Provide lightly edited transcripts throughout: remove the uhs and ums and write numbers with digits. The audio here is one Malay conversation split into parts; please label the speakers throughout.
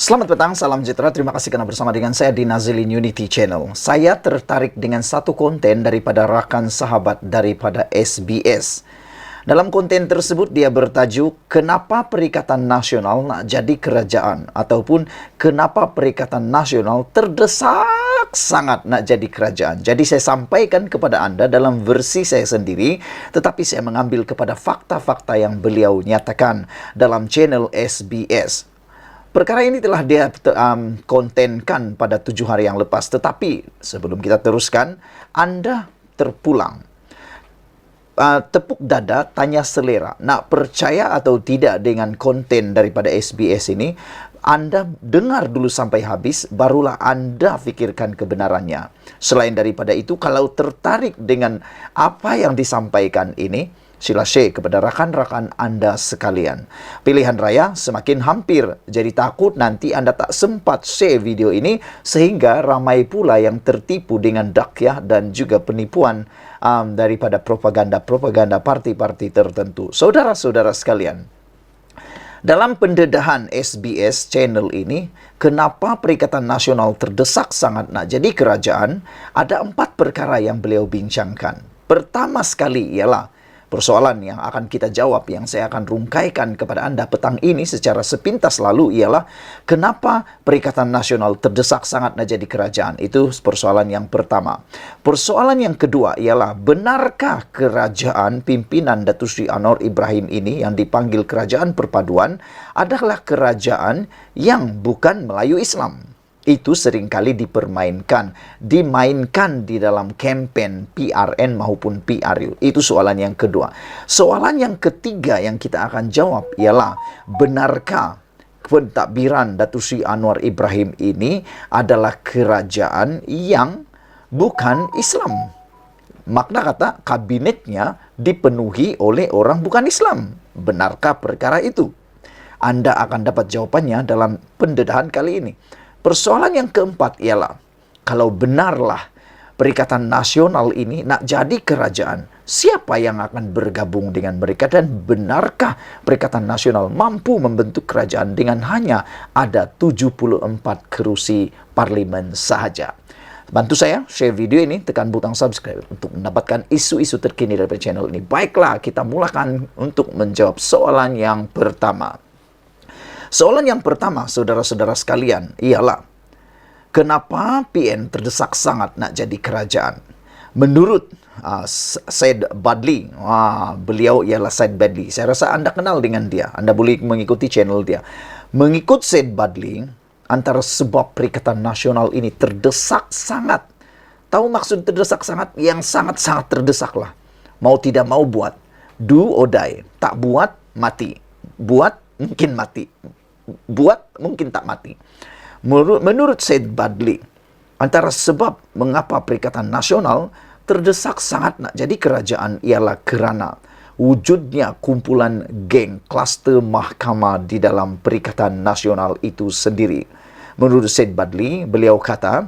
Speaker 1: Selamat petang, salam sejahtera. Terima kasih karena bersama dengan saya di Nazilin Unity Channel. Saya tertarik dengan satu konten daripada rakan sahabat daripada SBS. Dalam konten tersebut dia bertajuk Kenapa Perikatan Nasional Nak Jadi Kerajaan, ataupun Kenapa Perikatan Nasional Terdesak Sangat Nak Jadi Kerajaan. Jadi saya sampaikan kepada anda dalam versi saya sendiri, tetapi saya mengambil kepada fakta-fakta yang beliau nyatakan dalam channel SBS. Perkara ini telah dia kontenkan pada 7 hari yang lepas. Tetapi sebelum kita teruskan, anda terpulang. Tepuk dada, tanya selera. Nak percaya atau tidak dengan konten daripada SBS ini, anda dengar dulu sampai habis, barulah anda fikirkan kebenarannya. Selain daripada itu, kalau tertarik dengan apa yang disampaikan ini, sila share kepada rakan-rakan anda sekalian. Pilihan raya semakin hampir, jadi takut nanti anda tak sempat share video ini sehingga ramai pula yang tertipu dengan dakyah dan juga penipuan daripada propaganda-propaganda parti-parti tertentu. Saudara-saudara sekalian, dalam pendedahan SBS channel ini, kenapa Perikatan Nasional terdesak sangat nak jadi kerajaan, ada 4 perkara yang beliau bincangkan. Pertama sekali ialah persoalan yang akan kita jawab, yang saya akan rungkaikan kepada anda petang ini secara sepintas lalu ialah kenapa Perikatan Nasional terdesak sangat nak jadi kerajaan. Itu persoalan yang pertama. Persoalan yang kedua ialah benarkah kerajaan pimpinan Datuk Seri Anwar Ibrahim ini yang dipanggil Kerajaan Perpaduan adalah kerajaan yang bukan Melayu Islam. Itu seringkali dimainkan di dalam kempen PRN maupun PRU. Itu soalan yang kedua. Soalan yang ketiga yang kita akan jawab ialah benarkah pentadbiran Datuk Seri Anwar Ibrahim ini adalah kerajaan yang bukan Islam. Makna kata kabinetnya dipenuhi oleh orang bukan Islam. Benarkah perkara itu? Anda akan dapat jawapannya dalam pendedahan kali ini. Persoalan yang keempat ialah, kalau benarlah Perikatan Nasional ini nak jadi kerajaan, siapa yang akan bergabung dengan mereka, dan benarkah Perikatan Nasional mampu membentuk kerajaan dengan hanya ada 74 kerusi parlimen sahaja? Bantu saya share video ini, tekan butang subscribe untuk mendapatkan isu-isu terkini dari channel ini. Baiklah, kita mulakan untuk menjawab soalan yang pertama. Soalan yang pertama, saudara-saudara sekalian, ialah kenapa PN terdesak sangat nak jadi kerajaan? Menurut Syed Badli, beliau ialah Syed Badli. Saya rasa anda kenal dengan dia. Anda boleh mengikuti channel dia. Mengikut Syed Badli, antara sebab Perikatan Nasional ini terdesak sangat. Tahu maksud terdesak sangat? Yang sangat-sangat terdesak lah. Mau tidak mau buat. Do or die. Tak buat, mati. Buat, mungkin mati. Buat, mungkin tak mati. Menurut Syed Badli, antara sebab mengapa Perikatan Nasional terdesak sangat nak jadi kerajaan ialah kerana wujudnya kumpulan geng kluster mahkamah di dalam Perikatan Nasional itu sendiri. Menurut Syed Badli, beliau kata,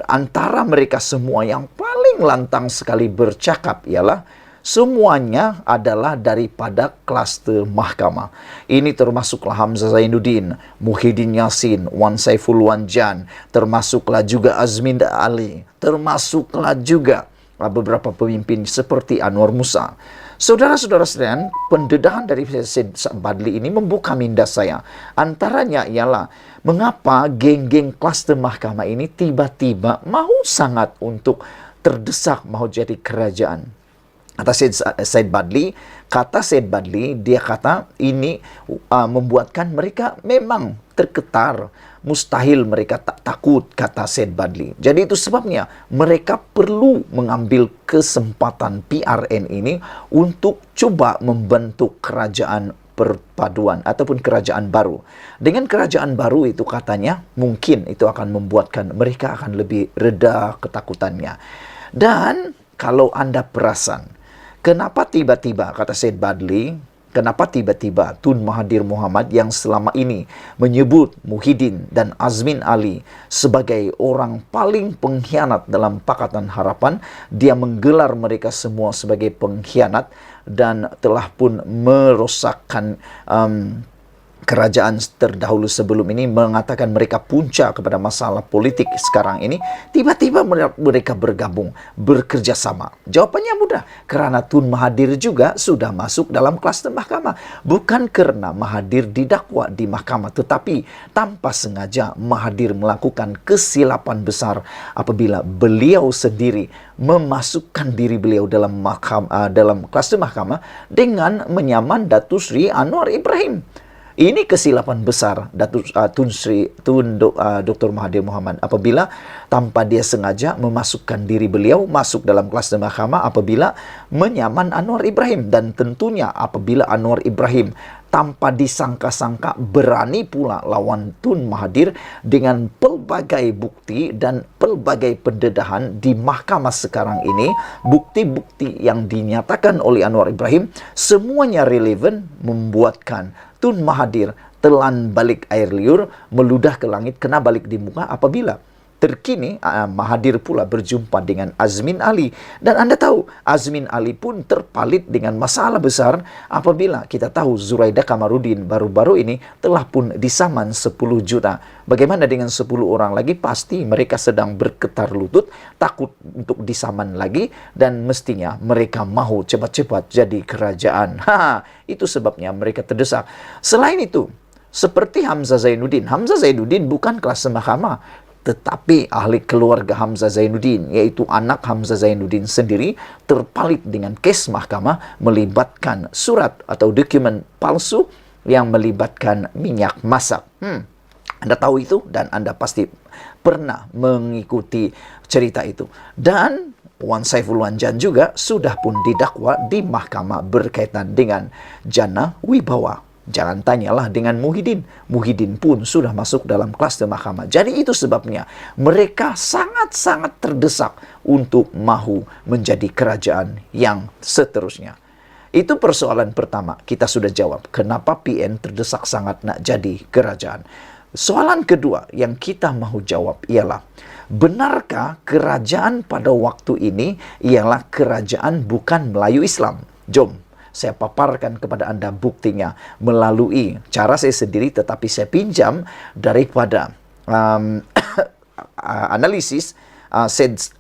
Speaker 1: antara mereka semua yang paling lantang sekali bercakap ialah semuanya adalah daripada kluster mahkamah. Ini termasuklah Hamzah Zainuddin, Muhyiddin Yassin, Wan Saiful Wanjan, termasuklah juga Azmin Ali, termasuklah juga beberapa pemimpin seperti Anwar Musa. Saudara-saudara sekalian, pendedahan dari Syed Badli ini membuka minda saya. Antaranya ialah mengapa geng-geng kluster mahkamah ini tiba-tiba mau sangat untuk terdesak mau jadi kerajaan. Kata Syed Badli, dia kata ini membuatkan mereka memang terketar. Mustahil mereka tak takut, kata Syed Badli. Jadi itu sebabnya mereka perlu mengambil kesempatan PRN ini untuk coba membentuk kerajaan perpaduan ataupun kerajaan baru. Dengan kerajaan baru itu katanya mungkin itu akan membuatkan mereka akan lebih reda ketakutannya. Dan kalau anda perasan, kenapa tiba-tiba, kata Syed Badli, kenapa tiba-tiba Tun Mahathir Mohamad yang selama ini menyebut Muhyiddin dan Azmin Ali sebagai orang paling pengkhianat dalam Pakatan Harapan, dia menggelar mereka semua sebagai pengkhianat dan telah pun merosakkan kerajaan terdahulu sebelum ini mengatakan mereka punca kepada masalah politik sekarang ini, tiba-tiba mereka bergabung, bekerja sama. Jawabannya mudah, karena Tun Mahathir juga sudah masuk dalam kluster mahkamah. Bukan karena Mahathir didakwa di mahkamah, tetapi tanpa sengaja Mahathir melakukan kesilapan besar apabila beliau sendiri memasukkan diri beliau dalam kluster mahkamah dengan menyaman Datuk Sri Anwar Ibrahim. Ini kesilapan besar Dr. Mahathir Mohamad apabila tanpa dia sengaja memasukkan diri beliau masuk dalam kluster mahkamah apabila menyaman Anwar Ibrahim. Dan tentunya apabila Anwar Ibrahim tanpa disangka-sangka berani pula lawan Tun Mahathir dengan pelbagai bukti dan pelbagai pendedahan di mahkamah sekarang ini, bukti-bukti yang dinyatakan oleh Anwar Ibrahim semuanya relevan, membuatkan Tun Mahathir telan balik air liur, meludah ke langit, kena balik di muka apabila terkini Mahathir pula berjumpa dengan Azmin Ali. Dan Anda tahu, Azmin Ali pun terpalit dengan masalah besar apabila kita tahu Zuraida Kamarudin baru-baru ini telah pun disaman 10 juta. Bagaimana dengan 10 orang lagi? Pasti mereka sedang bergetar lutut, takut untuk disaman lagi, dan mestinya mereka mahu cepat-cepat jadi kerajaan. Itu sebabnya mereka terdesak. Selain itu, seperti Hamzah Zainuddin. Hamzah Zainuddin bukan kelas mahkamah, tetapi ahli keluarga Hamzah Zainuddin, yaitu anak Hamzah Zainuddin sendiri, terpalit dengan kes mahkamah melibatkan surat atau dokumen palsu yang melibatkan minyak masak. Anda tahu itu dan Anda pasti pernah mengikuti cerita itu. Dan Wan Saiful Wanjan juga sudah pun didakwa di mahkamah berkaitan dengan jana wibawa. Jangan tanyalah dengan Muhyiddin. Muhyiddin pun sudah masuk dalam kluster mahkamah. Jadi itu sebabnya mereka sangat-sangat terdesak untuk mahu menjadi kerajaan yang seterusnya. Itu persoalan pertama, kita sudah jawab. Kenapa PN terdesak sangat nak jadi kerajaan? Soalan kedua yang kita mahu jawab ialah, benarkah kerajaan pada waktu ini ialah kerajaan bukan Melayu Islam? Jom saya paparkan kepada Anda buktinya melalui cara saya sendiri, tetapi saya pinjam daripada analisis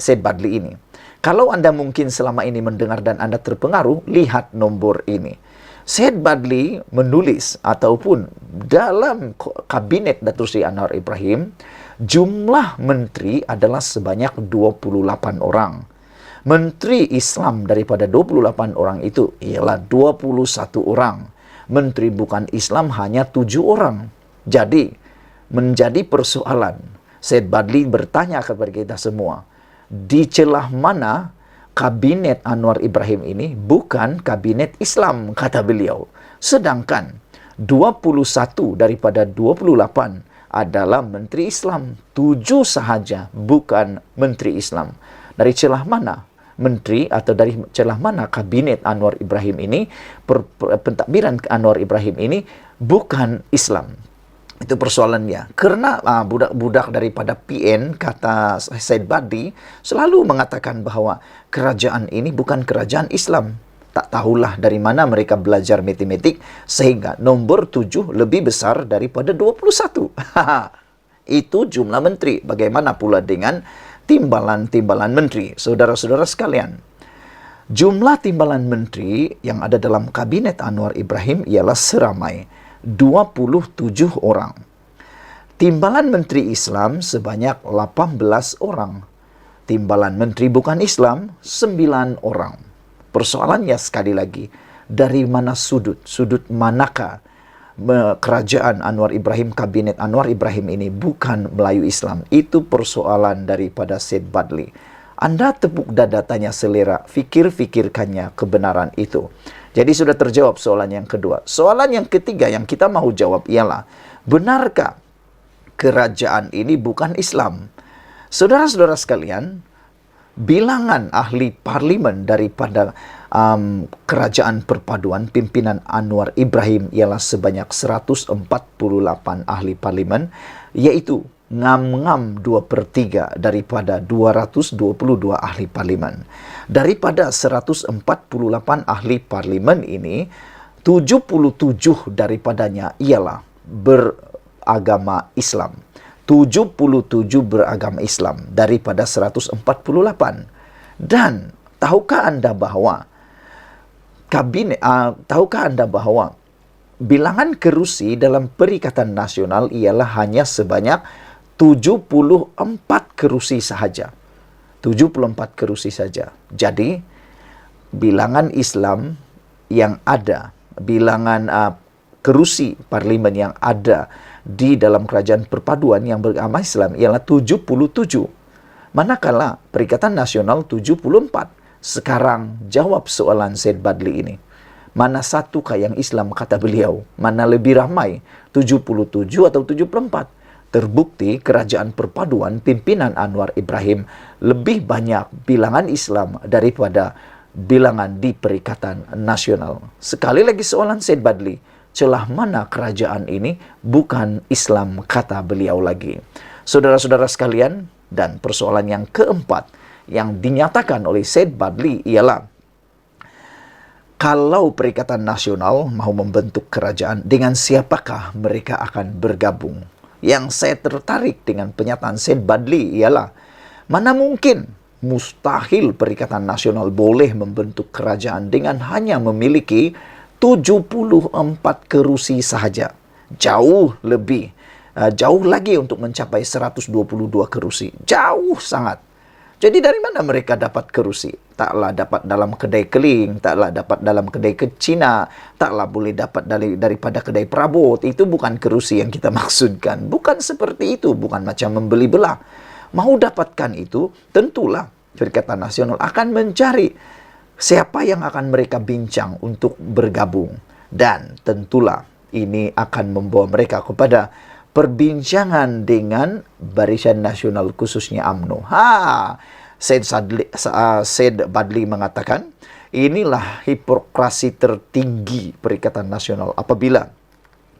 Speaker 1: Syed Badli ini. Kalau Anda mungkin selama ini mendengar dan Anda terpengaruh, lihat nombor ini. Syed Badli menulis ataupun dalam kabinet Datuk Seri Anwar Ibrahim, jumlah menteri adalah sebanyak 28 orang. Menteri Islam daripada 28 orang itu ialah 21 orang. Menteri bukan Islam hanya 7 orang. Jadi, menjadi persoalan. Syed Badli bertanya kepada kita semua, di celah mana kabinet Anwar Ibrahim ini bukan kabinet Islam, kata beliau. Sedangkan 21 daripada 28 adalah menteri Islam. 7 sahaja bukan menteri Islam. Dari celah mana menteri atau dari celah mana kabinet Anwar Ibrahim ini, pentadbiran Anwar Ibrahim ini bukan Islam? Itu persoalannya. Karena budak-budak daripada PN, kata Syed Badli, selalu mengatakan bahwa kerajaan ini bukan kerajaan Islam. Tak tahulah dari mana mereka belajar matematik sehingga nombor 7 lebih besar daripada 21. Itu jumlah menteri. Bagaimana pula dengan timbalan-timbalan menteri? Saudara-saudara sekalian, jumlah timbalan menteri yang ada dalam kabinet Anwar Ibrahim ialah seramai 27 orang. Timbalan menteri Islam sebanyak 18 orang. Timbalan menteri bukan Islam 9 orang. Persoalannya sekali lagi, dari mana sudut manakah kerajaan Anwar Ibrahim, kabinet Anwar Ibrahim ini bukan Melayu Islam? Itu persoalan daripada Syed Badli. Anda tepuk dada, tanya selera, fikirkannya kebenaran itu. Jadi sudah terjawab soalan yang kedua. Soalan yang ketiga yang kita mahu jawab ialah, benarkah kerajaan ini bukan Islam? Saudara-saudara sekalian, bilangan ahli parlimen daripada kerajaan perpaduan pimpinan Anwar Ibrahim ialah sebanyak 148 ahli parlimen, yaitu ngam-ngam 2/3 daripada 222 ahli parlimen. Daripada 148 ahli parlimen ini, 77 daripadanya ialah beragama Islam. 77 beragama Islam daripada 148. Dan tahukah Anda bahwa bilangan kerusi dalam Perikatan Nasional ialah hanya sebanyak 74 kerusi sahaja. 74 kerusi saja. Jadi, bilangan Islam yang ada, bilangan kerusi parlimen yang ada di dalam kerajaan perpaduan yang beragama Islam ialah 77. Manakala Perikatan Nasional 74. Sekarang jawab soalan Syed Badli ini. Mana satukah yang Islam, kata beliau? Mana lebih ramai? 77 atau 74? Terbukti kerajaan perpaduan pimpinan Anwar Ibrahim lebih banyak bilangan Islam daripada bilangan di Perikatan Nasional. Sekali lagi soalan Syed Badli, celah mana kerajaan ini? Bukan Islam, kata beliau lagi. Saudara-saudara sekalian, dan persoalan yang keempat yang dinyatakan oleh Syed Badli ialah, kalau Perikatan Nasional mau membentuk kerajaan, dengan siapakah mereka akan bergabung? Yang saya tertarik dengan pernyataan Syed Badli ialah, mana mungkin, mustahil Perikatan Nasional boleh membentuk kerajaan dengan hanya memiliki 74 kerusi sahaja. Jauh lagi untuk mencapai 122 kerusi. Jauh sangat. Jadi dari mana mereka dapat kerusi? Taklah dapat dalam kedai keling, taklah dapat dalam kedai Cina, taklah boleh dapat daripada kedai perabot. Itu bukan kerusi yang kita maksudkan. Bukan seperti itu, bukan macam membeli belah. Mau dapatkan itu, tentulah Perikatan Nasional akan mencari siapa yang akan mereka bincang untuk bergabung. Dan tentulah ini akan membawa mereka kepada perbincangan dengan Barisan Nasional, khususnya UMNO. Syed Badli mengatakan, inilah hipokrasi tertinggi Perikatan Nasional apabila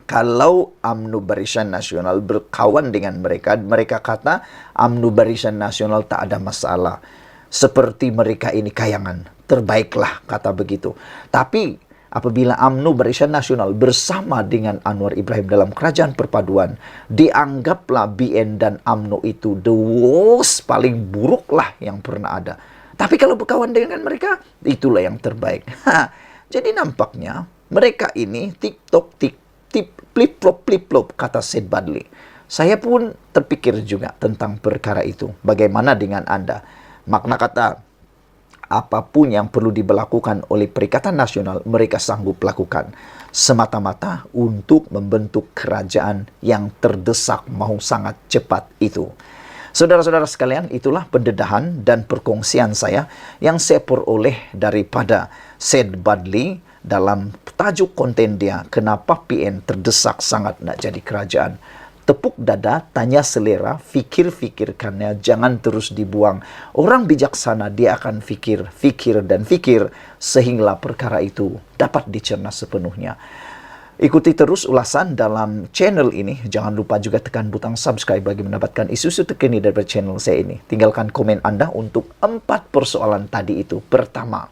Speaker 1: kalau UMNO Barisan Nasional berkawan dengan mereka, mereka kata UMNO Barisan Nasional tak ada masalah. Seperti mereka ini kayangan, terbaiklah, kata begitu. Tapi apabila UMNO Barisan Nasional bersama dengan Anwar Ibrahim dalam kerajaan perpaduan, dianggaplah BN dan UMNO itu the worst, paling buruk lah yang pernah ada. Tapi kalau berkawan dengan mereka, itulah yang terbaik. Jadi nampaknya mereka ini flip-flop, kata Syed Badli. Saya pun terpikir juga tentang perkara itu. Bagaimana dengan Anda? Makna kata, apapun yang perlu diberlakukan oleh Perikatan Nasional, mereka sanggup lakukan. Semata-mata untuk membentuk kerajaan yang terdesak mau sangat cepat itu. Saudara-saudara sekalian, itulah pendedahan dan perkongsian saya yang saya peroleh daripada Syed Badli dalam tajuk konten dia, kenapa PN terdesak sangat nak jadi kerajaan. Tepuk dada, tanya selera, fikir-fikirkannya, jangan terus dibuang. Orang bijaksana dia akan fikir sehingga perkara itu dapat dicerna sepenuhnya. Ikuti terus ulasan dalam channel ini. Jangan lupa juga tekan butang subscribe bagi mendapatkan isu-isu terkini dari channel saya ini. Tinggalkan komen Anda untuk 4 persoalan tadi itu. Pertama,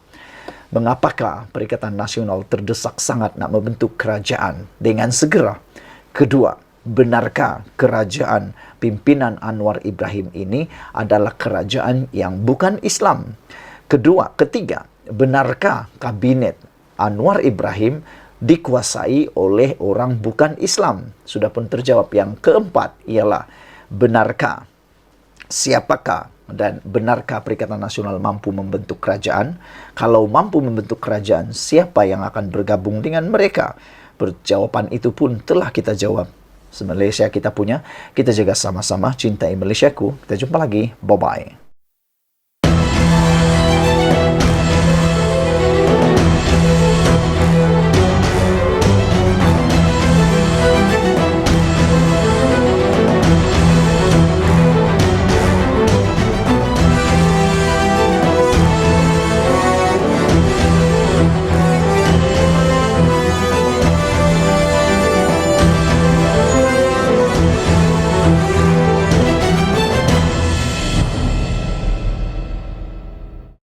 Speaker 1: mengapakah Perikatan Nasional terdesak sangat nak membentuk kerajaan dengan segera? Kedua, benarkah kerajaan pimpinan Anwar Ibrahim ini adalah kerajaan yang bukan Islam? Ketiga, benarkah kabinet Anwar Ibrahim dikuasai oleh orang bukan Islam? Sudah pun terjawab. Yang keempat ialah, benarkah, siapakah dan benarkah Perikatan Nasional mampu membentuk kerajaan? Kalau mampu membentuk kerajaan, siapa yang akan bergabung dengan mereka? Jawaban itu pun telah kita jawab. Malaysia kita punya, kita jaga sama-sama, cintai Malaysiaku. Kita jumpa lagi, bye-bye.